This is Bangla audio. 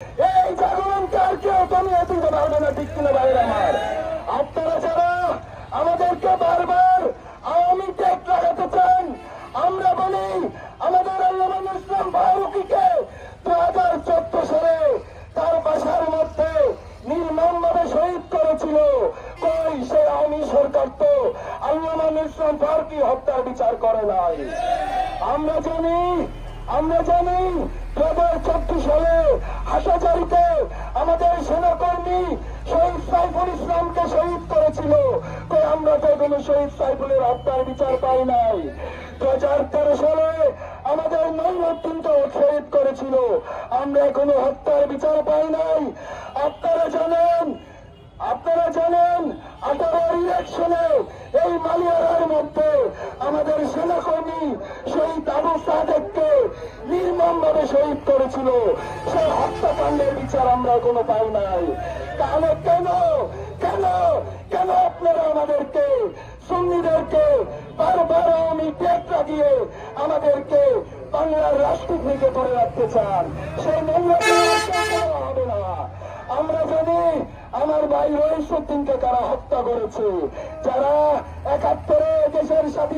এই জাগরণ কার কেউ কমিয়ে তুলতে পারবে না, ঠিক কিনা ভাইয়ের আমার? আপনারা যারা আমাদেরকে বারবার আওয়ামী টেক লাগাতে চান, আমরা বলি আমাদের আল্লামা ইসলাম ফারুকীকে 2014 সালে তার বাসার মধ্যে নির্মমভাবে শহীদ করেছিল। কই সে আওয়ামী সরকার তো আল্লামা ইসলাম ফারুকী হত্যার বিচার করে নাই। আমরা জানি 2014 সালে হাটহাজারীতে আমাদের সেনাকর্মী শহীদ সাইফুল ইসলামকে শহীদ করেছিল। কই আমরা তো কোনো শহীদ সাইফুলের হত্যার বিচার পাই নাই। 2013 সালে আমাদের নৈমুদ্দিনকে শহীদ করেছিল, আমরা কোনো হত্যার বিচার পাই নাই। আপনারা জানেন 18 ইলেকশনে এই মালিয়ারার মধ্যে আমাদের সেনাকর্মী শহীদ আবু সাদেককে নির্মমভাবে শহীদ করেছিল, সেই হত্যাকাণ্ডের বিচার আমরা কোনো পাই নাই। তাহলে কেন আপনারা আমাদেরকে সুন্নিদেরকে বারবার আওয়ামী টেক লাগিয়ে আমাদেরকে বাংলার রাষ্ট্র থেকে ধরে রাখতে চান? সেই হবে না। আমরা জানি আমার ভাই রহিসুদ্দিনকে কারা হত্যা করেছে, যারা 71-এ দেশের স্বাধীন